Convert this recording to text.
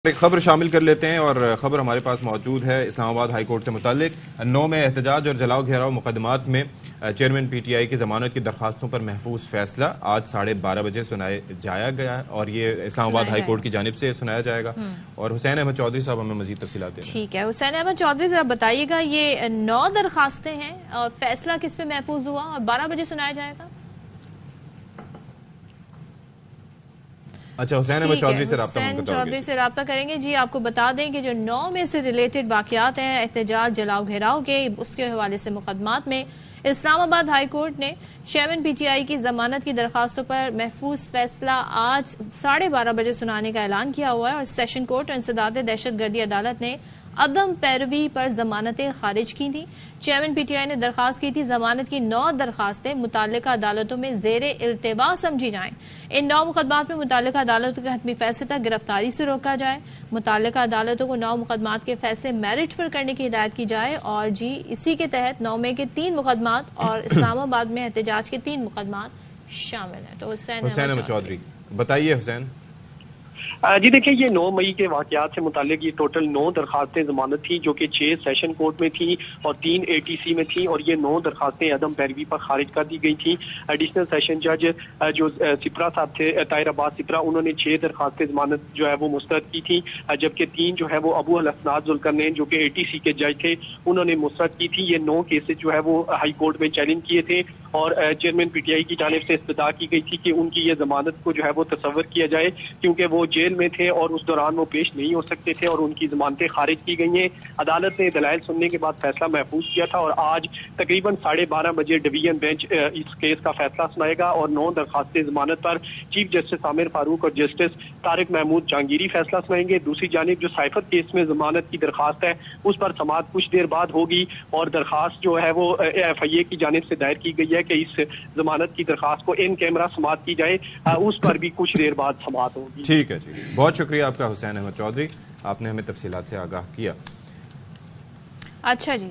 ایک خبر شامل کر لیتے ہیں اور خبر ہمارے پاس موجود ہے اسلام آباد ہائی کورٹ سے متعلق 9 میں احتجاج اور جلاؤ گھیراؤ مقدمات میں چیئرمین پی ٹی آئی کی ضمانت کی درخواستوں پر محفوظ فیصلہ آج 12:30 بجے سنایا جائے گا اور یہ اسلام آباد ہائی کورٹ کی جانب سے سنایا جائے گا اور حسین احمد چودھری صاحب ہمیں مزید تفصیلات دیں گے۔ ٹھیک ہے حسین احمد چودھری ذرا بتائیے گا یہ 9 درخواستیں ہیں اور فیصلہ کس پہ محفوظ ہوا اور 12 بجے سنایا جائے گا؟ اچھا حسین احمد چودھری سے رابطہ کریں گے۔ جی آپ کو بتا دیں کہ جو 9 میں سے ریلیٹڈ واقعات ہیں احتجاج جلاؤ گھیراؤ کے، اس کے حوالے سے مقدمات میں اسلام آباد ہائی کورٹ نے چیئرمین پی ٹی آئی کی ضمانت کی درخواستوں پر محفوظ فیصلہ آج 12:30 بجے سنانے کا اعلان کیا ہوا ہے اور سیشن کورٹ اور انسداد دہشت گردی عدالت نے عدم پیروی پر ضمانتیں خارج کی تھیں۔ چیئرمین پی ٹی آئی نے درخواست کی تھی ضمانت کی 9 درخواستیں متعلقہ عدالتوں میں زیر التوا سمجھی جائیں۔ ان 9 مقدمات میں متعلقہ عدالتوں کے حتمی فیصلے تک گرفتاری سے روکا جائے، متعلقہ عدالتوں کو 9 مقدمات کے فیصلے میرٹ پر کرنے کی ہدایت کی جائے اور اسی کے تحت 9 میں کے 3 مقدمات اور اسلام آباد میں احتجاج کے 3 مقدمات شامل ہیں۔ تو حسین احمد چودھری بتائیے۔ حسین جی دیکھیں، یہ 9 مئی کے واقعات سے متعلق یہ ٹوٹل 9 درخواستیں ضمانت تھیں جو کہ 6 سیشن کورٹ میں تھیں اور 3 اے ٹی سی میں تھیں اور یہ 9 درخواستیں عدم پیروی پر خارج کر دی گئی تھیں۔ ایڈیشنل سیشن جج جو سپرا صاحب تھے، طاہر عباس سپرا، انہوں نے 6 درخواستیں ضمانت جو ہے وہ مسترد کی تھیں، جبکہ 3 جو ہے وہ ابو الاسناد ذوالقرنین جو کہ اے ٹی سی کے جج تھے انہوں نے مسترد کی تھی۔ یہ 9 کیسز جو ہے وہ ہائی کورٹ میں چیلنج کیے تھے اور چیئرمین پی ٹی آئی کی جانب سے استدعا کی گئی تھی کہ ان کی یہ ضمانت کو جو ہے وہ تصور کیا جائے کیونکہ وہ جیل میں تھے اور اس دوران وہ پیش نہیں ہو سکتے تھے اور ان کی ضمانتیں خارج کی گئی ہیں۔ عدالت نے دلائل سننے کے بعد فیصلہ محفوظ کیا تھا اور آج تقریباً 12:30 بجے ڈویژن بینچ اس کیس کا فیصلہ سنائے گا اور 9 درخواستیں ضمانت پر چیف جسٹس عامر فاروق اور جسٹس طارق محمود جہانگیری فیصلہ سنائیں گے۔ دوسری جانب جو سائفر کیس میں ضمانت کی درخواست ہے اس پر سماعت کچھ دیر بعد ہوگی اور درخواست جو ہے وہ ایف آئی اے کی جانب سے دائر کی گئی ہے کہ اس ضمانت کی درخواست کو ان کیمرہ سماعت کی جائے، اس پر بھی کچھ دیر بعد سماعت ہوگی۔ ٹھیک ہے جی، بہت شکریہ آپ کا حسین احمد چودھری، آپ نے ہمیں تفصیلات سے آگاہ کیا۔ اچھا جی۔